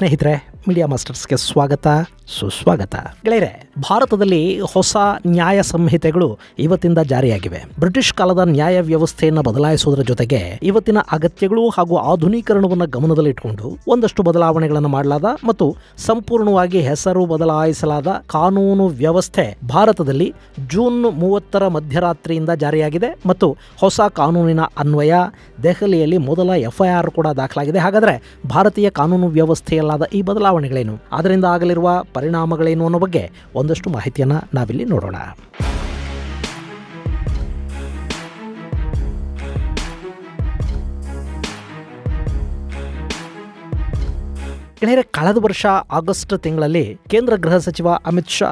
ಸ್ನೇಹಿತರೆ, ಮೀಡಿಯಾ ಮಾಸ್ಟರ್ಸ್ಗೆ ಸ್ವಾಗತ ಸುಸ್ವಾಗತ. ಗೆಳೆಯರೆ, ಭಾರತದಲ್ಲಿ ಹೊಸ ನ್ಯಾಯ ಸಂಹಿತೆಗಳು ಇವತ್ತಿಂದ ಜಾರಿಯಾಗಿವೆ. ಬ್ರಿಟಿಷ್ ಕಾಲದ ನ್ಯಾಯ ವ್ಯವಸ್ಥೆಯನ್ನು ಬದಲಾಯಿಸುವುದರ ಜೊತೆಗೆ ಇವತ್ತಿನ ಅಗತ್ಯಗಳು ಹಾಗೂ ಆಧುನೀಕರಣವನ್ನು ಗಮನದಲ್ಲಿಟ್ಟುಕೊಂಡು ಒಂದಷ್ಟು ಬದಲಾವಣೆಗಳನ್ನು ಮಾಡಲಾದ ಮತ್ತು ಸಂಪೂರ್ಣವಾಗಿ ಹೆಸರು ಬದಲಾಯಿಸಲಾದ ಕಾನೂನು ವ್ಯವಸ್ಥೆ ಭಾರತದಲ್ಲಿ ಜೂನ್ 30 ಮಧ್ಯರಾತ್ರಿಯಿಂದ ಜಾರಿಯಾಗಿದೆ ಮತ್ತು ಹೊಸ ಕಾನೂನಿನ ಅನ್ವಯ ದೆಹಲಿಯಲ್ಲಿ ಮೊದಲ FIR ಕೂಡ ದಾಖಲಾಗಿದೆ. ಹಾಗಾದರೆ ಭಾರತೀಯ ಕಾನೂನು ವ್ಯವಸ್ಥೆಯಲ್ಲಾದ ಈ ಬದಲಾವಣೆಗಳೇನು, ಅದರಿಂದ ಆಗಲಿರುವ ಪರಿಣಾಮಗಳೇನು ಅನ್ನೋ ಬಗ್ಗೆ ಒಂದಷ್ಟು ಮಾಹಿತಿಯನ್ನು ನಾವಿಲ್ಲಿ ನೋಡೋಣ. ಗೆಳೆಯರೆ, ಕಳೆದ ವರ್ಷ ಆಗಸ್ಟ್ ತಿಂಗಳಲ್ಲಿ ಕೇಂದ್ರ ಗೃಹ ಸಚಿವ ಅಮಿತ್ ಶಾ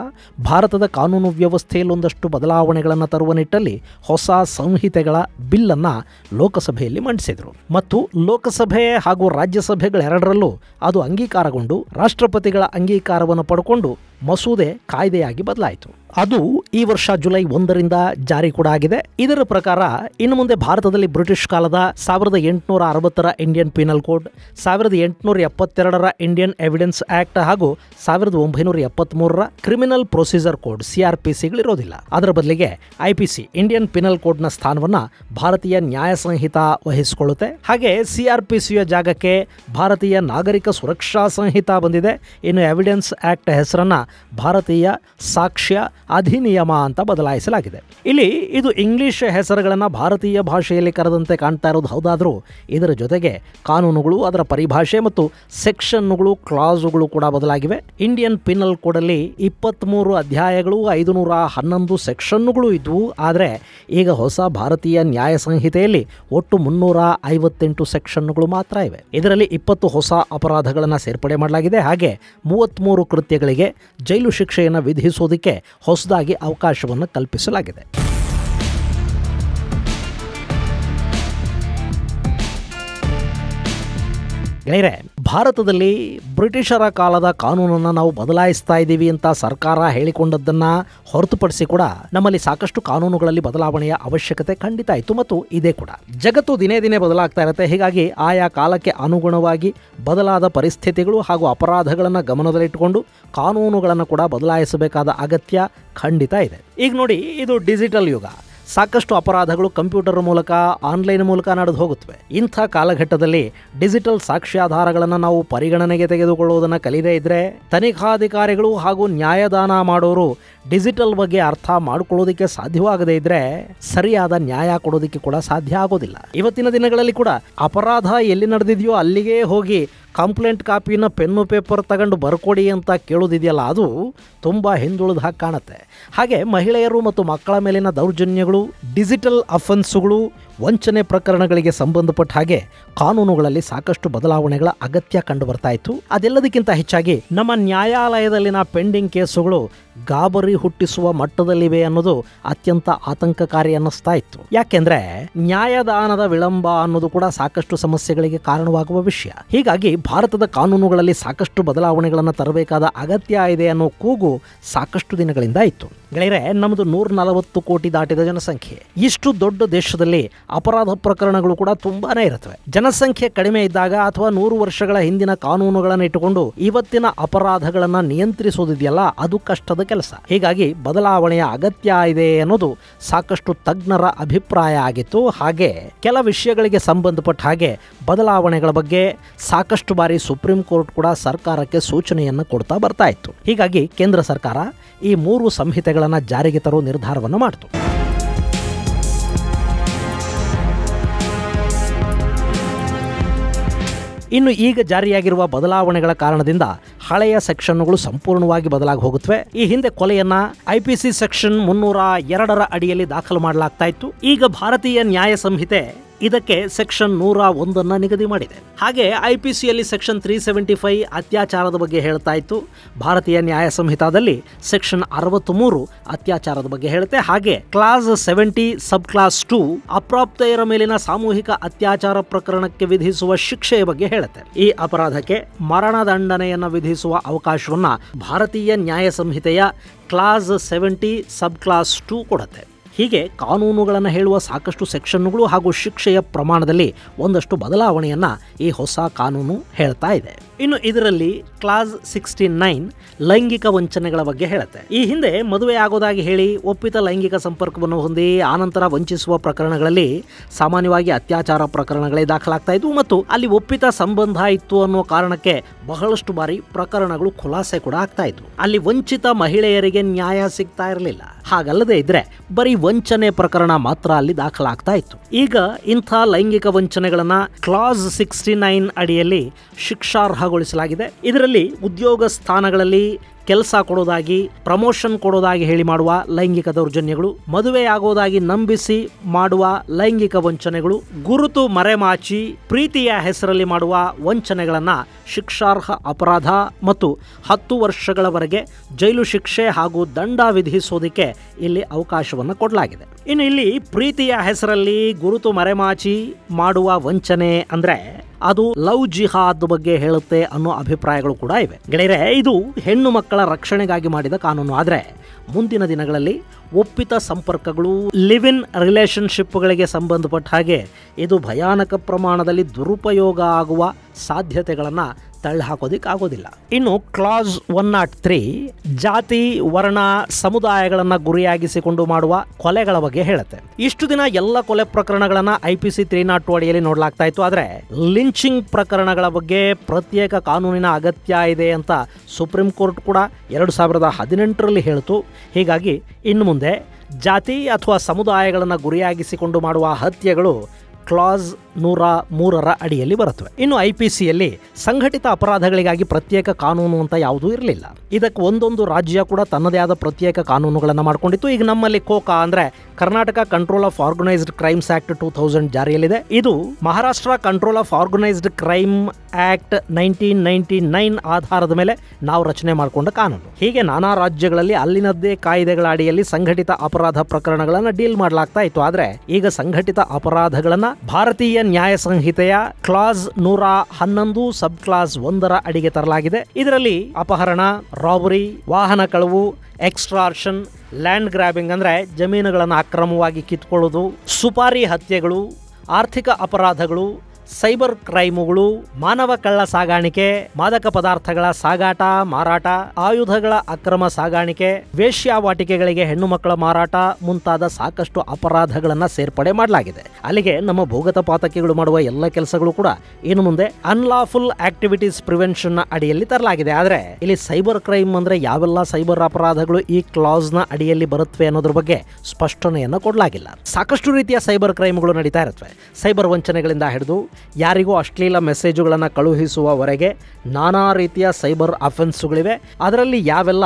ಭಾರತದ ಕಾನೂನು ವ್ಯವಸ್ಥೆಯಲ್ಲಿ ಒಂದಷ್ಟು ಬದಲಾವಣೆಗಳನ್ನು ತರುವ ನಿಟ್ಟಲ್ಲಿ ಹೊಸ ಸಂಹಿತೆಗಳ ಬಿಲ್ಲನ್ನು ಲೋಕಸಭೆಯಲ್ಲಿ ಮಂಡಿಸಿದರು ಮತ್ತು ಲೋಕಸಭೆ ಹಾಗೂ ರಾಜ್ಯಸಭೆಗಳೆರಡರಲ್ಲೂ ಅದು ಅಂಗೀಕಾರಗೊಂಡು ರಾಷ್ಟ್ರಪತಿಗಳ ಅಂಗೀಕಾರವನ್ನು ಪಡ್ಕೊಂಡು ಮಸೂದೆ ಕಾಯ್ದೆಯಾಗಿ ಬದಲಾಯಿತು. ಅದು ಈ ವರ್ಷ ಜುಲೈ 1ರಿಂದ ಜಾರಿ ಕೂಡ ಆಗಿದೆ. ಇದರ ಪ್ರಕಾರ ಇನ್ನು ಮುಂದೆ ಭಾರತದಲ್ಲಿ ಬ್ರಿಟಿಷ್ ಕಾಲದ 1860ರ ಇಂಡಿಯನ್ ಪೀನಲ್ ಕೋಡ್, 1872ರ ಇಂಡಿಯನ್ ಎವಿಡೆನ್ಸ್ ಆಕ್ಟ್ ಹಾಗೂ 1973ರ ಕ್ರಿಮಿನಲ್ ಪ್ರೊಸೀಜರ್ ಕೋಡ್ CRPCಗಳಿರೋದಿಲ್ಲ. ಅದರ ಬದಲಿಗೆ IPC ಇಂಡಿಯನ್ ಪೀನಲ್ ಕೋಡ್ನ ಸ್ಥಾನವನ್ನು ಭಾರತೀಯ ನ್ಯಾಯ ಸಂಹಿತಾ ವಹಿಸಿಕೊಳ್ಳುತ್ತೆ. ಹಾಗೆ CRPCಯ ಜಾಗಕ್ಕೆ ಭಾರತೀಯ ನಾಗರಿಕ ಸುರಕ್ಷಾ ಸಂಹಿತಾ ಬಂದಿದೆ. ಇನ್ನು ಎವಿಡೆನ್ಸ್ ಆಕ್ಟ್ ಹೆಸರನ್ನ ಭಾರತೀಯ ಸಾಕ್ಷ್ಯ ಅಧಿನಿಯಮ ಅಂತ ಬದಲಾಯಿಸಲಾಗಿದೆ. ಇಲ್ಲಿ ಇದು ಇಂಗ್ಲಿಷ್ ಹೆಸರುಗಳನ್ನು ಭಾರತೀಯ ಭಾಷೆಯಲ್ಲಿ ಕರೆದಂತೆ ಕಾಣ್ತಾ ಇರೋದು ಹೌದಾದರೂ ಇದರ ಜೊತೆಗೆ ಕಾನೂನುಗಳು, ಅದರ ಪರಿಭಾಷೆ ಮತ್ತು ಸೆಕ್ಷನ್ಗಳು, ಕ್ಲಾಸುಗಳು ಕೂಡ ಬದಲಾಗಿವೆ. ಇಂಡಿಯನ್ ಪಿನಲ್ ಕೋಡಲ್ಲಿ 23 ಅಧ್ಯಾಯಗಳು, 511 ಸೆಕ್ಷನ್ಗಳು ಇದ್ವು. ಆದರೆ ಈಗ ಹೊಸ ಭಾರತೀಯ ನ್ಯಾಯ ಸಂಹಿತೆಯಲ್ಲಿ ಒಟ್ಟು 358 ಸೆಕ್ಷನ್ಗಳು ಮಾತ್ರ ಇವೆ. ಇದರಲ್ಲಿ 20 ಹೊಸ ಅಪರಾಧಗಳನ್ನು ಸೇರ್ಪಡೆ ಮಾಡಲಾಗಿದೆ. ಹಾಗೆ 33 ಕೃತ್ಯಗಳಿಗೆ ಜೈಲು ಶಿಕ್ಷೆಯನ್ನು ವಿಧಿಸುವುದಕ್ಕೆ ಹೊಸದಾಗಿ ಅವಕಾಶವನ್ನು ಕಲ್ಪಿಸಲಾಗಿದೆ. ಗೆಳೆಯರೆ, ಭಾರತದಲ್ಲಿ ಬ್ರಿಟಿಷರ ಕಾಲದ ಕಾನೂನನ್ನು ನಾವು ಬದಲಾಯಿಸ್ತಾ ಇದ್ದೀವಿ ಅಂತ ಸರ್ಕಾರ ಹೇಳಿಕೊಂಡದ್ದನ್ನು ಹೊರತುಪಡಿಸಿ ಕೂಡ ನಮ್ಮಲ್ಲಿ ಸಾಕಷ್ಟು ಕಾನೂನುಗಳಲ್ಲಿ ಬದಲಾವಣೆಯ ಅವಶ್ಯಕತೆ ಖಂಡಿತ ಇತ್ತು ಮತ್ತು ಇದೇ ಕೂಡ. ಜಗತ್ತು ದಿನೇ ದಿನೇ ಬದಲಾಗ್ತಾ ಇರುತ್ತೆ. ಹೀಗಾಗಿ ಆಯಾ ಕಾಲಕ್ಕೆ ಅನುಗುಣವಾಗಿ ಬದಲಾದ ಪರಿಸ್ಥಿತಿಗಳು ಹಾಗೂ ಅಪರಾಧಗಳನ್ನು ಗಮನದಲ್ಲಿಟ್ಟುಕೊಂಡು ಕಾನೂನುಗಳನ್ನು ಕೂಡ ಬದಲಾಯಿಸಬೇಕಾದ ಅಗತ್ಯ ಖಂಡಿತ ಇದೆ. ಈಗ ನೋಡಿ, ಇದು ಡಿಜಿಟಲ್ ಯುಗ. ಸಾಕಷ್ಟು ಅಪರಾಧಗಳು ಕಂಪ್ಯೂಟರ್ ಮೂಲಕ, ಆನ್ಲೈನ್ ಮೂಲಕ ನಡೆದು ಹೋಗುತ್ತವೆ. ಇಂಥ ಕಾಲಘಟ್ಟದಲ್ಲಿ ಡಿಜಿಟಲ್ ಸಾಕ್ಷ್ಯಾಧಾರಗಳನ್ನು ನಾವು ಪರಿಗಣನೆಗೆ ತೆಗೆದುಕೊಳ್ಳುವುದನ್ನು ಕಲಿಯದೇ ಇದ್ದರೆ ತನಿಖಾಧಿಕಾರಿಗಳು ಹಾಗೂ ನ್ಯಾಯದಾನ ಮಾಡೋರು ಡಿಜಿಟಲ್ ಬಗ್ಗೆ ಅರ್ಥ ಮಾಡ್ಕೊಳ್ಳೋದಕ್ಕೆ ಸಾಧ್ಯವಾಗದೇ ಇದ್ದರೆ ಸರಿಯಾದ ನ್ಯಾಯ ಕೊಡೋದಕ್ಕೆ ಕೂಡ ಸಾಧ್ಯ ಆಗೋದಿಲ್ಲ. ಇವತ್ತಿನ ದಿನಗಳಲ್ಲಿ ಕೂಡ ಅಪರಾಧ ಎಲ್ಲಿ ನಡೆದಿದೆಯೋ ಅಲ್ಲಿಗೆ ಹೋಗಿ ಕಂಪ್ಲೇಂಟ್ ಕಾಪಿನ ಪೆನ್ನು ಪೇಪರ್ ತಗೊಂಡು ಬರ್ಕೊಡಿ ಅಂತ ಕೇಳೋದಿದೆಯಲ್ಲ, ಅದು ತುಂಬ ಹಿಂದುಳಿದ ಹಾಗೆ ಕಾಣುತ್ತೆ. ಹಾಗೆ ಮಹಿಳೆಯರು ಮತ್ತು ಮಕ್ಕಳ ಮೇಲಿನ ದೌರ್ಜನ್ಯಗಳು, ಡಿಜಿಟಲ್ ಅಫೆನ್ಸುಗಳು, ವಂಚನೆ ಪ್ರಕರಣಗಳಿಗೆ ಸಂಬಂಧಪಟ್ಟ ಹಾಗೆ ಕಾನೂನುಗಳಲ್ಲಿ ಸಾಕಷ್ಟು ಬದಲಾವಣೆಗಳ ಅಗತ್ಯ ಕಂಡು ಬರ್ತಾ ಇತ್ತು. ಅದೆಲ್ಲದಕ್ಕಿಂತ ಹೆಚ್ಚಾಗಿ ನಮ್ಮ ನ್ಯಾಯಾಲಯದಲ್ಲಿನ ಪೆಂಡಿಂಗ್ ಕೇಸುಗಳು ಗಾಬರಿ ಹುಟ್ಟಿಸುವ ಮಟ್ಟದಲ್ಲಿವೆ ಅನ್ನೋದು ಅತ್ಯಂತ ಆತಂಕಕಾರಿ ಅನ್ನಿಸ್ತಾ ಇತ್ತು. ಯಾಕೆಂದ್ರೆ ನ್ಯಾಯದಾನದ ವಿಳಂಬ ಅನ್ನೋದು ಕೂಡ ಸಾಕಷ್ಟು ಸಮಸ್ಯೆಗಳಿಗೆ ಕಾರಣವಾಗುವ ವಿಷಯ. ಹೀಗಾಗಿ ಭಾರತದ ಕಾನೂನುಗಳಲ್ಲಿ ಸಾಕಷ್ಟು ಬದಲಾವಣೆಗಳನ್ನು ತರಬೇಕಾದ ಅಗತ್ಯ ಇದೆ ಅನ್ನೋ ಕೂಗು ಸಾಕಷ್ಟು ದಿನಗಳಿಂದ ಇತ್ತು. ಗೆಳೆಯರೆ, ನಮ್ಮದು 140 ಕೋಟಿ ದಾಟಿದ ಜನಸಂಖ್ಯೆ. ಇಷ್ಟು ದೊಡ್ಡ ದೇಶದಲ್ಲಿ ಅಪರಾಧ ಪ್ರಕರಣಗಳು ಕೂಡ ತುಂಬಾನೇ ಇರುತ್ತವೆ. ಜನಸಂಖ್ಯೆ ಕಡಿಮೆ ಇದ್ದಾಗ ಅಥವಾ 100 ವರ್ಷಗಳ ಹಿಂದಿನ ಕಾನೂನುಗಳನ್ನು ಇಟ್ಟುಕೊಂಡು ಇವತ್ತಿನ ಅಪರಾಧಗಳನ್ನು ನಿಯಂತ್ರಿಸೋದಿದೆಯಲ್ಲ, ಅದು ಕಷ್ಟದ ಕೆಲಸ. ಹೀಗಾಗಿ ಬದಲಾವಣೆಯ ಅಗತ್ಯ ಇದೆ ಅನ್ನೋದು ಸಾಕಷ್ಟು ತಜ್ಞರ ಅಭಿಪ್ರಾಯ ಆಗಿತ್ತು. ಹಾಗೆ ಕೆಲ ವಿಷಯಗಳಿಗೆ ಸಂಬಂಧಪಟ್ಟ ಹಾಗೆ ಬದಲಾವಣೆಗಳ ಬಗ್ಗೆ ಸಾಕಷ್ಟು ಬಾರಿ ಸುಪ್ರೀಂ ಕೋರ್ಟ್ ಕೂಡ ಸರ್ಕಾರಕ್ಕೆ ಸೂಚನೆಯನ್ನು ಕೊಡ್ತಾ ಬರ್ತಾ ಇತ್ತು. ಹೀಗಾಗಿ ಕೇಂದ್ರ ಸರ್ಕಾರ ಈ 3 ಸಂಹಿತೆಗಳನ್ನು ಜಾರಿಗೆ ತರೋ ನಿರ್ಧಾರವನ್ನು ಮಾಡಿತು. ಇನ್ನು ಈಗ ಜಾರಿಯಾಗಿರುವ ಬದಲಾವಣೆಗಳ ಕಾರಣದಿಂದ ಹಳೆಯ ಸೆಕ್ಷನ್ಗಳು ಸಂಪೂರ್ಣವಾಗಿ ಬದಲಾಗಿ ಹೋಗುತ್ತವೆ. ಈ ಹಿಂದೆ ಕೊಲೆಯನ್ನ IPC ಸೆಕ್ಷನ್ 302ರ ಅಡಿಯಲ್ಲಿ ದಾಖಲು ಮಾಡಲಾಗ್ತಾ ಇತ್ತು. ಈಗ ಭಾರತೀಯ ನ್ಯಾಯ ಸಂಹಿತೆ ಇದಕ್ಕೆ ಸೆಕ್ಷನ್ 101 ನಿಗದಿ ಮಾಡಿದೆ. ಹಾಗೆ IPCಯಲ್ಲಿ ಸೆಕ್ಷನ್ 375 ಅತ್ಯಾಚಾರದ ಬಗ್ಗೆ ಹೇಳ್ತಾ ಇತ್ತು. ಭಾರತೀಯ ನ್ಯಾಯ ಸಂಹಿತಾದಲ್ಲಿ ಸೆಕ್ಷನ್ 63 ಅತ್ಯಾಚಾರದ ಬಗ್ಗೆ ಹೇಳುತ್ತೆ. ಹಾಗೆ ಕ್ಲಾಸ್ 70 ಸಬ್ ಕ್ಲಾಸ್ 2 ಅಪ್ರಾಪ್ತೆಯರ ಮೇಲಿನ ಸಾಮೂಹಿಕ ಅತ್ಯಾಚಾರ ಪ್ರಕರಣಕ್ಕೆ ವಿಧಿಸುವ ಶಿಕ್ಷೆಯ ಬಗ್ಗೆ ಹೇಳುತ್ತೆ. ಈ ಅಪರಾಧಕ್ಕೆ ಮರಣದಂಡನೆಯನ್ನು ವಿಧಿಸುವ ಅವಕಾಶವನ್ನ ಭಾರತೀಯ ನ್ಯಾಯ ಸಂಹಿತೆಯ ಕ್ಲಾಸ್ 70 ಸಬ್ ಕ್ಲಾಸ್ 2 ಕೊಡುತ್ತೆ. ಹೀಗೆ ಕಾನೂನುಗಳನ್ನು ಹೇಳುವ ಸಾಕಷ್ಟು ಸೆಕ್ಷನ್ಗಳು ಹಾಗೂ ಶಿಕ್ಷೆಯ ಪ್ರಮಾಣದಲ್ಲಿ ಒಂದಷ್ಟು ಬದಲಾವಣೆಯನ್ನ ಈ ಹೊಸ ಕಾನೂನು ಹೇಳ್ತಾ ಇದೆ. ಇನ್ನು ಇದರಲ್ಲಿ ಕ್ಲಾಸ್ 69 ಲೈಂಗಿಕ ವಂಚನೆಗಳ ಬಗ್ಗೆ ಹೇಳುತ್ತೆ. ಈ ಹಿಂದೆ ಮದುವೆ ಆಗೋದಾಗಿ ಹೇಳಿ ಒಪ್ಪಿತ ಲೈಂಗಿಕ ಸಂಪರ್ಕವನ್ನು ಹೊಂದಿ ಆನಂತರ ವಂಚಿಸುವ ಪ್ರಕರಣಗಳಲ್ಲಿ ಸಾಮಾನ್ಯವಾಗಿ ಅತ್ಯಾಚಾರ ಪ್ರಕರಣಗಳೇ ದಾಖಲಾಗ್ತಾ ಇದ್ವು ಮತ್ತು ಅಲ್ಲಿ ಒಪ್ಪಿತ ಸಂಬಂಧ ಇತ್ತು ಅನ್ನೋ ಕಾರಣಕ್ಕೆ ಬಹಳಷ್ಟು ಬಾರಿ ಪ್ರಕರಣಗಳು ಖುಲಾಸೆ ಕೂಡ ಆಗ್ತಾ ಇದ್ವು. ಅಲ್ಲಿ ವಂಚಿತ ಮಹಿಳೆಯರಿಗೆ ನ್ಯಾಯ ಸಿಗ್ತಾ ಇರಲಿಲ್ಲ. ಹಾಗಲ್ಲದೆ ಇದ್ರೆ ಬರೀ ವಂಚನೆ ಪ್ರಕರಣ ಮಾತ್ರ ಅಲ್ಲಿ ದಾಖಲಾಗ್ತಾ ಇತ್ತು. ಈಗ ಇಂಥ ಲೈಂಗಿಕ ವಂಚನೆಗಳನ್ನ ಕ್ಲಾಸ್ 69 ಅಡಿಯಲ್ಲಿ ಶಿಕ್ಷಾರ್ಹಗೊಳಿಸಲಾಗಿದೆ. ಇದರಲ್ಲಿ ಉದ್ಯೋಗ ಸ್ಥಾನಗಳಲ್ಲಿ ಕೆಲಸ ಕೊಡೋದಾಗಿ, ಪ್ರಮೋಷನ್ ಕೊಡೋದಾಗಿ ಹೇಳಿ ಮಾಡುವ ಲೈಂಗಿಕ ದೌರ್ಜನ್ಯಗಳು, ಮದುವೆಯಾಗೋದಾಗಿ ನಂಬಿಸಿ ಮಾಡುವ ಲೈಂಗಿಕ ವಂಚನೆಗಳು, ಗುರುತು ಮರೆಮಾಚಿ ಪ್ರೀತಿಯ ಹೆಸರಲ್ಲಿ ಮಾಡುವ ವಂಚನೆಗಳನ್ನ ಶಿಕ್ಷಾರ್ಹ ಅಪರಾಧ ಮತ್ತು 10 ವರ್ಷಗಳವರೆಗೆ ಜೈಲು ಶಿಕ್ಷೆ ಹಾಗೂ ದಂಡ ವಿಧಿಸೋದಕ್ಕೆ ಇಲ್ಲಿ ಅವಕಾಶವನ್ನು ಕೊಡಲಾಗಿದೆ. ಇನ್ನು ಇಲ್ಲಿ ಪ್ರೀತಿಯ ಹೆಸರಲ್ಲಿ ಗುರುತು ಮರೆಮಾಚಿ ಮಾಡುವ ವಂಚನೆ ಅಂದ್ರೆ ಅದು ಲವ್ ಜಿಹಾದ್ ಬಗ್ಗೆ ಹೇಳುತ್ತೆ ಅನ್ನೋ ಅಭಿಪ್ರಾಯಗಳು ಕೂಡ ಇವೆ. ಗೆಳೆಯರೆ, ಇದು ಹೆಣ್ಣು ಮಕ್ಕಳ ರಕ್ಷಣೆಗಾಗಿ ಮಾಡಿದ ಕಾನೂನು. ಆದರೆ ಮುಂದಿನ ದಿನಗಳಲ್ಲಿ ಒಪ್ಪಿತ ಸಂಪರ್ಕಗಳು, ಲಿವ್ ಇನ್ ರಿಲೇಶನ್ಶಿಪ್ಗಳಿಗೆ ಸಂಬಂಧಪಟ್ಟ ಹಾಗೆ ಇದು ಭಯಾನಕ ಪ್ರಮಾಣದಲ್ಲಿ ದುರುಪಯೋಗ ಆಗುವ ಸಾಧ್ಯತೆಗಳನ್ನು ತಳ್ಳಿಹಾಕೋದಿಕ್ಕಾಗೋದಿಲ್ಲ. ಇನ್ನು ಕ್ಲಾಸ್ 103 ಜಾತಿ, ವರ್ಣ, ಸಮುದಾಯಗಳನ್ನು ಗುರಿಯಾಗಿಸಿಕೊಂಡು ಮಾಡುವ ಕೊಲೆಗಳ ಬಗ್ಗೆ ಹೇಳುತ್ತೆ. ಇಷ್ಟು ದಿನ ಎಲ್ಲ ಕೊಲೆ ಪ್ರಕರಣಗಳನ್ನ IPC 302 ಅಡಿಯಲ್ಲಿ ನೋಡಲಾಗ್ತಾ ಇತ್ತು. ಆದರೆ ಲಿಂಚಿಂಗ್ ಪ್ರಕರಣಗಳ ಬಗ್ಗೆ ಪ್ರತ್ಯೇಕ ಕಾನೂನಿನ ಅಗತ್ಯ ಇದೆ ಅಂತ ಸುಪ್ರೀಂ ಕೋರ್ಟ್ ಕೂಡ 2018ರಲ್ಲಿ ಹೇಳಿತು. ಹೀಗಾಗಿ ಇನ್ನು ಮುಂದೆ ಜಾತಿ ಅಥವಾ ಸಮುದಾಯಗಳನ್ನು ಗುರಿಯಾಗಿಸಿಕೊಂಡು ಮಾಡುವ ಹತ್ಯೆಗಳು ಕ್ಲಾಸ್ 103ರ ಅಡಿಯಲ್ಲಿ ಬರುತ್ತವೆ. ಇನ್ನು IPCಯಲ್ಲಿ ಸಂಘಟಿತ ಅಪರಾಧಗಳಿಗಾಗಿ ಪ್ರತ್ಯೇಕ ಕಾನೂನು ಅಂತ ಯಾವುದೂ ಇರಲಿಲ್ಲ. ಇದಕ್ಕೆ ಒಂದೊಂದು ರಾಜ್ಯ ಕೂಡ ತನ್ನದೇ ಆದ ಪ್ರತ್ಯೇಕ ಕಾನೂನುಗಳನ್ನು ಮಾಡಿಕೊಂಡಿತ್ತು. ಈಗ ನಮ್ಮಲ್ಲಿ ಕೋಕಾ ಅಂದ್ರೆ Karnataka control of organised crimes act 2000 ಜಾರಿಯಲ್ಲಿದೆ. ಇದು Maharashtra control of organised crime act 1999 ಆಧಾರದ ಮೇಲೆ ನಾವು ರಚನೆ ಮಾಡಿಕೊಂಡ ಕಾನೂನು. ಹೀಗೆ ನಾನಾ ರಾಜ್ಯಗಳಲ್ಲಿ ಅಲ್ಲಿನದ್ದೇ ಕಾಯ್ದೆಗಳ ಅಡಿಯಲ್ಲಿ ಸಂಘಟಿತ ಅಪರಾಧ ಪ್ರಕರಣಗಳನ್ನು ಡೀಲ್ ಮಾಡಲಾಗ್ತಾ ಇತ್ತು. ಆದ್ರೆ ಈಗ ಸಂಘಟಿತ ಅಪರಾಧಗಳನ್ನ ಭಾರತೀಯ ನ್ಯಾಯ ಸಂಹಿತೆಯ ಕ್ಲಾಸ್ 111 ಸಬ್ ಕ್ಲಾಸ್ 1ರ ಅಡಿಗೆ ತರಲಾಗಿದೆ. ಇದರಲ್ಲಿ ಅಪಹರಣ, ರಾಬರಿ, ವಾಹನ ಕಳವು, ಎಕ್ಸ್ಟ್ರಾರ್ಷನ್, ಲ್ಯಾಂಡ್ ಗ್ರಾಬಿಂಗ್ ಅಂದ್ರೆ ಜಮೀನುಗಳನ್ನು ಅಕ್ರಮವಾಗಿ ಕಿತ್ಕೊಳ್ಳೋದು, ಸುಪಾರಿ ಹತ್ಯೆಗಳು, ಆರ್ಥಿಕ ಅಪರಾಧಗಳು, ಸೈಬರ್ ಕ್ರೈಮುಗಳು, ಮಾನವ ಕಳ್ಳ ಸಾಗಾಣಿಕೆ, ಮಾದಕ ಪದಾರ್ಥಗಳ ಸಾಗಾಟ, ಮಾರಾಟ, ಆಯುಧಗಳ ಅಕ್ರಮ ಸಾಗಾಣಿಕೆ, ವೇಶ್ಯಾವಾಟಿಕೆಗಳಿಗೆ ಹೆಣ್ಣು ಮಕ್ಕಳ ಮಾರಾಟ ಮುಂತಾದ ಸಾಕಷ್ಟು ಅಪರಾಧಗಳನ್ನ ಸೇರ್ಪಡೆ ಮಾಡಲಾಗಿದೆ. ಅಲ್ಲಿಗೆ ನಮ್ಮ ಭೂಗತ ಪಾತಕಿಗಳು ಮಾಡುವ ಎಲ್ಲ ಕೆಲಸಗಳು ಕೂಡ ಇನ್ನು ಮುಂದೆ ಅನ್ಲಾಫುಲ್ ಆಕ್ಟಿವಿಟೀಸ್ ಪ್ರಿವೆನ್ಷನ್ ಅಡಿಯಲ್ಲಿ ತರಲಾಗಿದೆ. ಆದ್ರೆ ಇಲ್ಲಿ ಸೈಬರ್ ಕ್ರೈಮ್ ಅಂದ್ರೆ ಯಾವೆಲ್ಲ ಸೈಬರ್ ಅಪರಾಧಗಳು ಈ ಕ್ಲಾಸ್ ನ ಅಡಿಯಲ್ಲಿ ಬರುತ್ತವೆ ಅನ್ನೋದ್ರ ಬಗ್ಗೆ ಸ್ಪಷ್ಟನೆಯನ್ನು ಕೊಡಲಾಗಿಲ್ಲ. ಸಾಕಷ್ಟು ರೀತಿಯ ಸೈಬರ್ ಕ್ರೈಮ್ಗಳು ನಡೀತಾ ಇರುತ್ತವೆ. ಸೈಬರ್ ವಂಚನೆಗಳಿಂದ ಹಿಡಿದು ಯಾರಿಗೂ ಅಶ್ಲೀಲ ಮೆಸೇಜುಗಳನ್ನು ಕಳುಹಿಸುವವರೆಗೆ ನಾನಾ ರೀತಿಯ ಸೈಬರ್ ಅಫೆನ್ಸ್ಗಳಿವೆ. ಅದರಲ್ಲಿ ಯಾವೆಲ್ಲ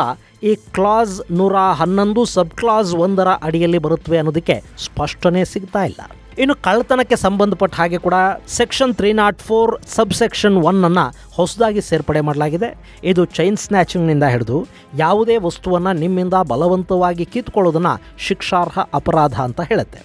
ಈ ಕ್ಲಾಸ್ 111 ಸಬ್ ಕ್ಲಾಸ್ 1ರ ಅಡಿಯಲ್ಲಿ ಬರುತ್ತವೆ ಅನ್ನೋದಕ್ಕೆ ಸ್ಪಷ್ಟನೆ ಸಿಗ್ತಾ ಇಲ್ಲ. ಇನ್ನು ಕಳ್ಳತನಕ್ಕೆ ಸಂಬಂಧಪಟ್ಟ ಹಾಗೆ ಕೂಡ ಸೆಕ್ಷನ್ 304 ಸಬ್ ಸೆಕ್ಷನ್ 1 ಅನ್ನ ಹೊಸದಾಗಿ ಸೇರ್ಪಡೆ ಮಾಡಲಾಗಿದೆ. ಇದು ಚೈನ್ ಸ್ನ್ಯಾಚಿಂಗ್ನಿಂದ ಹಿಡಿದು ಯಾವುದೇ ವಸ್ತುವನ್ನು ನಿಮ್ಮಿಂದ ಬಲವಂತವಾಗಿ ಕಿತ್ಕೊಳ್ಳೋದನ್ನ ಶಿಕ್ಷಾರ್ಹ ಅಪರಾಧ ಅಂತ ಹೇಳುತ್ತೆ.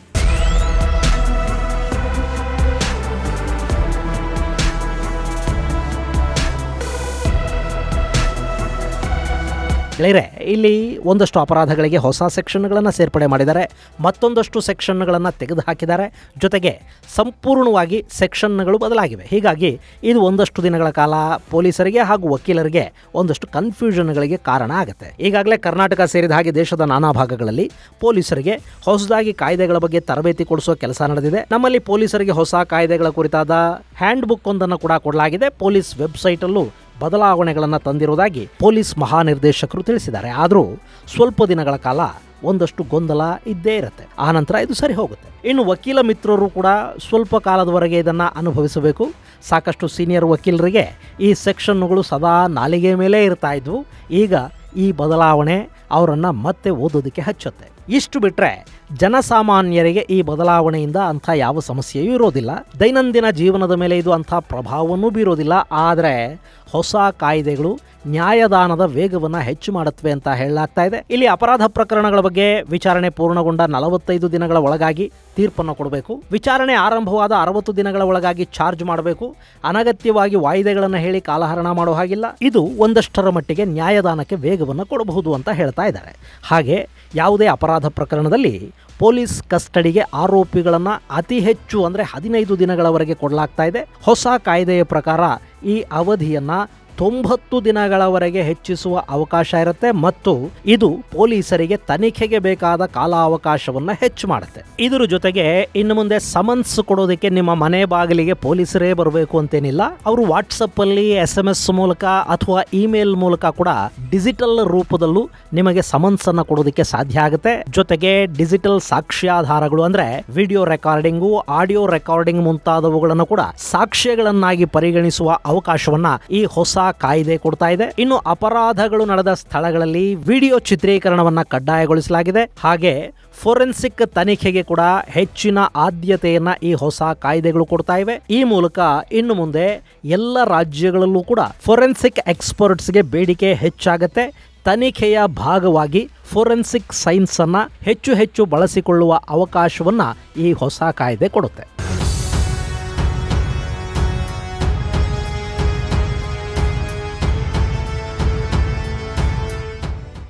ಇಲ್ಲಿ ಒಂದಷ್ಟು ಅಪರಾಧಗಳಿಗೆ ಹೊಸ ಸೆಕ್ಷನ್ಗಳನ್ನು ಸೇರ್ಪಡೆ ಮಾಡಿದ್ದಾರೆ, ಮತ್ತೊಂದಷ್ಟು ಸೆಕ್ಷನ್ಗಳನ್ನು ತೆಗೆದುಹಾಕಿದ್ದಾರೆ. ಜೊತೆಗೆ ಸಂಪೂರ್ಣವಾಗಿ ಸೆಕ್ಷನ್ಗಳು ಬದಲಾಗಿವೆ. ಹೀಗಾಗಿ ಇದು ಒಂದಷ್ಟು ದಿನಗಳ ಕಾಲ ಪೊಲೀಸರಿಗೆ ಹಾಗೂ ವಕೀಲರಿಗೆ ಒಂದಷ್ಟು ಕನ್ಫ್ಯೂಷನ್ಗಳಿಗೆ ಕಾರಣ ಆಗುತ್ತೆ. ಈಗಾಗಲೇ ಕರ್ನಾಟಕ ಸೇರಿದ ಹಾಗೆ ದೇಶದ ನಾನಾ ಭಾಗಗಳಲ್ಲಿ ಪೊಲೀಸರಿಗೆ ಹೊಸದಾಗಿ ಕಾಯ್ದೆಗಳ ಬಗ್ಗೆ ತರಬೇತಿ ಕೊಡಿಸುವ ಕೆಲಸ ನಡೆದಿದೆ. ನಮ್ಮಲ್ಲಿ ಪೊಲೀಸರಿಗೆ ಹೊಸ ಕಾಯ್ದೆಗಳ ಕುರಿತಾದ ಹ್ಯಾಂಡ್ ಬುಕ್ ಒಂದನ್ನು ಕೂಡ ಕೊಡಲಾಗಿದೆ. ಪೊಲೀಸ್ ವೆಬ್ಸೈಟ್ ಅಲ್ಲೂ ಬದಲಾವಣೆಗಳನ್ನು ತಂದಿರುವುದಾಗಿ ಪೊಲೀಸ್ ಮಹಾನಿರ್ದೇಶಕರು ತಿಳಿಸಿದ್ದಾರೆ. ಆದರೂ ಸ್ವಲ್ಪ ದಿನಗಳ ಕಾಲ ಒಂದಷ್ಟು ಗೊಂದಲ ಇದ್ದೇ ಇರುತ್ತೆ. ಆ ನಂತರ ಇದು ಸರಿ ಹೋಗುತ್ತೆ. ಇನ್ನು ವಕೀಲ ಮಿತ್ರರು ಕೂಡ ಸ್ವಲ್ಪ ಕಾಲದವರೆಗೆ ಇದನ್ನು ಅನುಭವಿಸಬೇಕು. ಸಾಕಷ್ಟು ಸೀನಿಯರ್ ವಕೀಲರಿಗೆ ಈ ಸೆಕ್ಷನ್ಗಳು ಸದಾ ನಾಲಿಗೆ ಮೇಲೆ ಇರ್ತಾ ಇದ್ವು. ಈಗ ಈ ಬದಲಾವಣೆ ಅವರನ್ನು ಮತ್ತೆ ಓದೋದಕ್ಕೆ ಹಚ್ಚುತ್ತೆ. ಇಷ್ಟು ಬಿಟ್ಟರೆ ಜನಸಾಮಾನ್ಯರಿಗೆ ಈ ಬದಲಾವಣೆಯಿಂದ ಅಂಥ ಯಾವ ಸಮಸ್ಯೆಯೂ ಇರೋದಿಲ್ಲ. ದೈನಂದಿನ ಜೀವನದ ಮೇಲೆ ಇದು ಅಂಥ ಪ್ರಭಾವವನ್ನೂ ಬೀರೋದಿಲ್ಲ. ಆದರೆ ಹೊಸ ಕಾಯ್ದೆಗಳು ನ್ಯಾಯದಾನದ ವೇಗವನ್ನು ಹೆಚ್ಚು ಮಾಡುತ್ತವೆ ಅಂತ ಹೇಳಲಾಗ್ತಾ ಇದೆ. ಇಲ್ಲಿ ಅಪರಾಧ ಪ್ರಕರಣಗಳ ಬಗ್ಗೆ ವಿಚಾರಣೆ ಪೂರ್ಣಗೊಂಡ 45 ದಿನಗಳ ಒಳಗಾಗಿ ತೀರ್ಪನ್ನು ಕೊಡಬೇಕು. ವಿಚಾರಣೆ ಆರಂಭವಾದ 60 ದಿನಗಳ ಒಳಗಾಗಿ ಚಾರ್ಜ್ ಮಾಡಬೇಕು. ಅನಗತ್ಯವಾಗಿ ವಾಯಿದೆಗಳನ್ನು ಹೇಳಿ ಕಾಲಹರಣ ಮಾಡೋ ಹಾಗಿಲ್ಲ. ಇದು ಒಂದಷ್ಟರ ಮಟ್ಟಿಗೆ ನ್ಯಾಯದಾನಕ್ಕೆ ವೇಗವನ್ನು ಕೊಡಬಹುದು ಅಂತ ಹೇಳ್ತಾ ಇದ್ದಾರೆ. ಹಾಗೆ ಯಾವುದೇ ಅಪರಾಧ ಪ್ರಕರಣದಲ್ಲಿ ಪೊಲೀಸ್ ಕಸ್ಟಡಿಗೆ ಆರೋಪಿಗಳನ್ನು ಅತಿ ಹೆಚ್ಚು ಅಂದರೆ 15 ದಿನಗಳವರೆಗೆ ಕೊಡಲಾಗ್ತಾ ಇದೆ. ಹೊಸ ಕಾಯ್ದೆಯ ಪ್ರಕಾರ ಈ ಅವಧಿಯನ್ನು 90 ದಿನಗಳವರೆಗೆ ಹೆಚ್ಚಿಸುವ ಅವಕಾಶ ಇರುತ್ತೆ ಮತ್ತು ಇದು ಪೊಲೀಸರಿಗೆ ತನಿಖೆಗೆ ಬೇಕಾದ ಕಾಲಾವಕಾಶವನ್ನು ಹೆಚ್ಚು ಮಾಡುತ್ತೆ. ಇದರ ಜೊತೆಗೆ ಇನ್ನು ಮುಂದೆ ಸಮನ್ಸ್ ಕೊಡೋದಕ್ಕೆ ನಿಮ್ಮ ಮನೆ ಬಾಗಿಲಿಗೆ ಪೊಲೀಸರೇ ಬರಬೇಕು ಅಂತೇನಿಲ್ಲ. ಅವರು ವಾಟ್ಸಪ್ಪಲ್ಲಿ SMS ಮೂಲಕ ಅಥವಾ ಇಮೇಲ್ ಮೂಲಕ ಕೂಡ ಡಿಜಿಟಲ್ ರೂಪದಲ್ಲೂ ನಿಮಗೆ ಸಮನ್ಸ್ ಅನ್ನು ಕೊಡೋದಕ್ಕೆ ಸಾಧ್ಯ ಆಗುತ್ತೆ. ಜೊತೆಗೆ ಡಿಜಿಟಲ್ ಸಾಕ್ಷ್ಯಾಧಾರಗಳು ಅಂದ್ರೆ ವಿಡಿಯೋ ರೆಕಾರ್ಡಿಂಗು, ಆಡಿಯೋ ರೆಕಾರ್ಡಿಂಗ್ ಮುಂತಾದವುಗಳನ್ನು ಕೂಡ ಸಾಕ್ಷ್ಯಗಳನ್ನಾಗಿ ಪರಿಗಣಿಸುವ ಅವಕಾಶವನ್ನ ಈ ಹೊಸ ಕಾಯ್ದೆ ಕೊಡ್ತಾ ಇದೆ. ಇನ್ನು ಅಪರಾಧಗಳು ನಡೆದ ಸ್ಥಳಗಳಲ್ಲಿ ವಿಡಿಯೋ ಚಿತ್ರೀಕರಣವನ್ನ ಕಡ್ಡಾಯಗೊಳಿಸಲಾಗಿದೆ. ಹಾಗೆ ಫೋರೆನ್ಸಿಕ್ ತನಿಖೆಗೆ ಕೂಡ ಹೆಚ್ಚಿನ ಆದ್ಯತೆಯನ್ನ ಈ ಹೊಸ ಕಾಯ್ದೆಗಳು ಕೊಡ್ತಾ ಇವೆ. ಈ ಮೂಲಕ ಇನ್ನು ಮುಂದೆ ಎಲ್ಲ ರಾಜ್ಯಗಳಲ್ಲೂ ಕೂಡ ಫೋರೆನ್ಸಿಕ್ ಎಕ್ಸ್ಪರ್ಟ್ಸ್ಗೆ ಬೇಡಿಕೆ ಹೆಚ್ಚಾಗುತ್ತೆ. ತನಿಖೆಯ ಭಾಗವಾಗಿ ಫೋರೆನ್ಸಿಕ್ ಸೈನ್ಸ್ ಅನ್ನ ಹೆಚ್ಚು ಬಳಸಿಕೊಳ್ಳುವ ಅವಕಾಶವನ್ನ ಈ ಹೊಸ ಕಾಯ್ದೆ ಕೊಡುತ್ತೆ.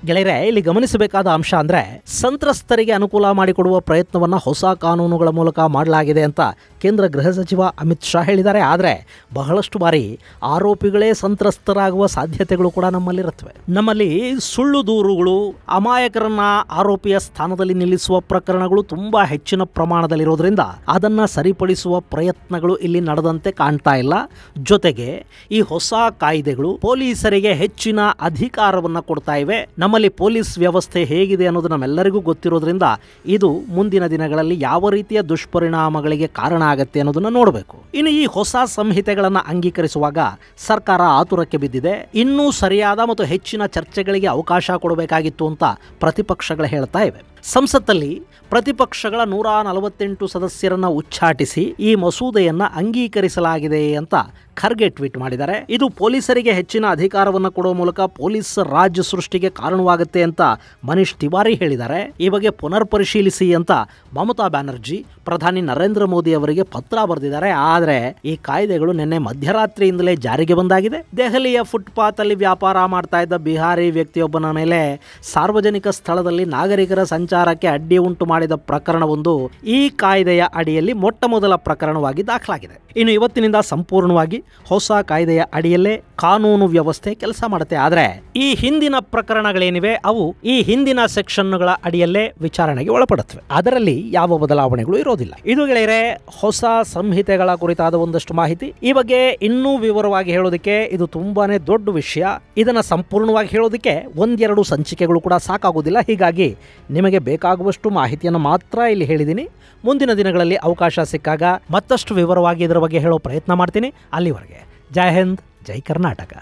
ಗೆಳೆಯರೆ, ಇಲ್ಲಿ ಗಮನಿಸಬೇಕಾದ ಅಂಶ ಅಂದ್ರೆ ಸಂತ್ರಸ್ತರಿಗೆ ಅನುಕೂಲ ಮಾಡಿಕೊಡುವ ಪ್ರಯತ್ನವನ್ನ ಹೊಸ ಕಾನೂನುಗಳ ಮೂಲಕ ಮಾಡಲಾಗಿದೆ ಅಂತ ಕೇಂದ್ರ ಗೃಹ ಸಚಿವ ಅಮಿತ್ ಶಾ ಹೇಳಿದ್ದಾರೆ. ಆದರೆ ಬಹಳಷ್ಟು ಬಾರಿ ಆರೋಪಿಗಳೇ ಸಂತ್ರಸ್ತರಾಗುವ ಸಾಧ್ಯತೆಗಳು ಕೂಡ ನಮ್ಮಲ್ಲಿರುತ್ತವೆ. ನಮ್ಮಲ್ಲಿ ಸುಳ್ಳು ದೂರುಗಳು, ಅಮಾಯಕರನ್ನ ಆರೋಪಿಯ ಸ್ಥಾನದಲ್ಲಿ ನಿಲ್ಲಿಸುವ ಪ್ರಕರಣಗಳು ತುಂಬಾ ಹೆಚ್ಚಿನ ಪ್ರಮಾಣದಲ್ಲಿರೋದ್ರಿಂದ ಅದನ್ನ ಸರಿಪಡಿಸುವ ಪ್ರಯತ್ನಗಳು ಇಲ್ಲಿ ನಡೆದಂತೆ ಕಾಣ್ತಾ ಇಲ್ಲ. ಜೊತೆಗೆ ಈ ಹೊಸ ಕಾಯ್ದೆಗಳು ಪೊಲೀಸರಿಗೆ ಹೆಚ್ಚಿನ ಅಧಿಕಾರವನ್ನ ಕೊಡ್ತಾ ಇವೆ. ನಮ್ಮಲ್ಲಿ ಪೊಲೀಸ್ ವ್ಯವಸ್ಥೆ ಹೇಗಿದೆ ಅನ್ನೋದು ನಮ್ಮೆಲ್ಲರಿಗೂ ಗೊತ್ತಿರೋದ್ರಿಂದ ಇದು ಮುಂದಿನ ದಿನಗಳಲ್ಲಿ ಯಾವ ರೀತಿಯ ದುಷ್ಪರಿಣಾಮಗಳಿಗೆ ಕಾರಣ ಆಗತ್ತೆ ಅನ್ನೋದನ್ನ ನೋಡಬೇಕು. ಇನ್ನು ಈ ಹೊಸ ಸಂಹಿತೆಗಳನ್ನು ಅಂಗೀಕರಿಸುವಾಗ ಸರ್ಕಾರ ಆತುರಕ್ಕೆ ಬಿದ್ದಿದೆ. ಇನ್ನೂ ಸರಿಯಾದ ಮತ್ತು ಹೆಚ್ಚಿನ ಚರ್ಚೆಗಳಿಗೆ ಅವಕಾಶ ಕೊಡಬೇಕಾಗಿತ್ತು ಅಂತ ಪ್ರತಿಪಕ್ಷಗಳು ಹೇಳ್ತಾ ಇವೆ. ಸಂಸತ್ತಲ್ಲಿ ಪ್ರತಿಪಕ್ಷಗಳ 148 ಸದಸ್ಯರನ್ನ ಉಚ್ಚಾಟಿಸಿ ಈ ಮಸೂದೆಯನ್ನ ಅಂಗೀಕರಿಸಲಾಗಿದೆ ಅಂತ ಖರ್ಗೆ ಟ್ವೀಟ್ ಮಾಡಿದ್ದಾರೆ. ಇದು ಪೊಲೀಸರಿಗೆ ಹೆಚ್ಚಿನ ಅಧಿಕಾರವನ್ನು ಕೊಡುವ ಮೂಲಕ ಪೊಲೀಸ್ ರಾಜ್ ಸೃಷ್ಟಿಗೆ ಕಾರಣವಾಗುತ್ತೆ ಅಂತ ಮನೀಶ್ ತಿವಾರಿ ಹೇಳಿದ್ದಾರೆ. ಈ ಬಗ್ಗೆ ಪುನರ್ ಪರಿಶೀಲಿಸಿ ಅಂತ ಮಮತಾ ಬ್ಯಾನರ್ಜಿ ಪ್ರಧಾನಿ ನರೇಂದ್ರ ಮೋದಿ ಅವರಿಗೆ ಪತ್ರ ಬರೆದಿದ್ದಾರೆ. ಆದರೆ ಈ ಕಾಯ್ದೆಗಳು ನಿನ್ನೆ ಮಧ್ಯರಾತ್ರಿಯಿಂದಲೇ ಜಾರಿಗೆ ಬಂದಾಗಿದೆ. ದೆಹಲಿಯ ಫುಟ್ಪಾತ್ ಅಲ್ಲಿ ವ್ಯಾಪಾರ ಮಾಡ್ತಾ ಇದ್ದ ಬಿಹಾರಿ ವ್ಯಕ್ತಿಯೊಬ್ಬನ ಮೇಲೆ ಸಾರ್ವಜನಿಕ ಸ್ಥಳದಲ್ಲಿ ನಾಗರಿಕರ ಸಂಚಾರಕ್ಕೆ ಅಡ್ಡಿ ಉಂಟು ಮಾಡಿದ ಪ್ರಕರಣವೊಂದು ಈ ಕಾಯ್ದೆಯ ಅಡಿಯಲ್ಲಿ ಮೊಟ್ಟ ಮೊದಲ ಪ್ರಕರಣವಾಗಿ ದಾಖಲಾಗಿದೆ. ಇನ್ನು ಇವತ್ತಿನಿಂದ ಸಂಪೂರ್ಣವಾಗಿ ಹೊಸ ಕಾಯ್ದೆಯ ಅಡಿಯಲ್ಲೇ ಕಾನೂನು ವ್ಯವಸ್ಥೆ ಕೆಲಸ ಮಾಡುತ್ತೆ. ಆದರೆ ಈ ಹಿಂದಿನ ಪ್ರಕರಣಗಳೇನಿವೆ ಅವು ಈ ಹಿಂದಿನ ಸೆಕ್ಷನ್ಗಳ ಅಡಿಯಲ್ಲೇ ವಿಚಾರಣೆಗೆ ಒಳಪಡುತ್ತವೆ. ಅದರಲ್ಲಿ ಯಾವ ಬದಲಾವಣೆಗಳು ಇರೋದಿಲ್ಲ. ಇದು ಗೆಳೆಯರೆ ಹೊಸ ಸಂಹಿತೆಗಳ ಕುರಿತಾದ ಒಂದಷ್ಟು ಮಾಹಿತಿ. ಈ ಬಗ್ಗೆ ಇನ್ನೂ ವಿವರವಾಗಿ ಹೇಳೋದಕ್ಕೆ ಇದು ತುಂಬಾನೇ ದೊಡ್ಡ ವಿಷಯ. ಇದನ್ನ ಸಂಪೂರ್ಣವಾಗಿ ಹೇಳೋದಕ್ಕೆ 1-2 ಸಂಚಿಕೆಗಳು ಕೂಡ ಸಾಕಾಗೋದಿಲ್ಲ. ಹೀಗಾಗಿ ನಿಮಗೆ ಬೇಕಾಗುವಷ್ಟು ಮಾಹಿತಿಯನ್ನು ಮಾತ್ರ ಇಲ್ಲಿ ಹೇಳಿದ್ದೀನಿ. ಮುಂದಿನ ದಿನಗಳಲ್ಲಿ ಅವಕಾಶ ಸಿಕ್ಕಾಗ ಮತ್ತಷ್ಟು ವಿವರವಾಗಿ ಇದರ ಬಗ್ಗೆ ಹೇಳೋ ಪ್ರಯತ್ನ ಮಾಡ್ತೀನಿ. ಅಲ್ಲಿವರೆಗೆ ಜೈ ಹಿಂದ್, ಜೈ ಕರ್ನಾಟಕ.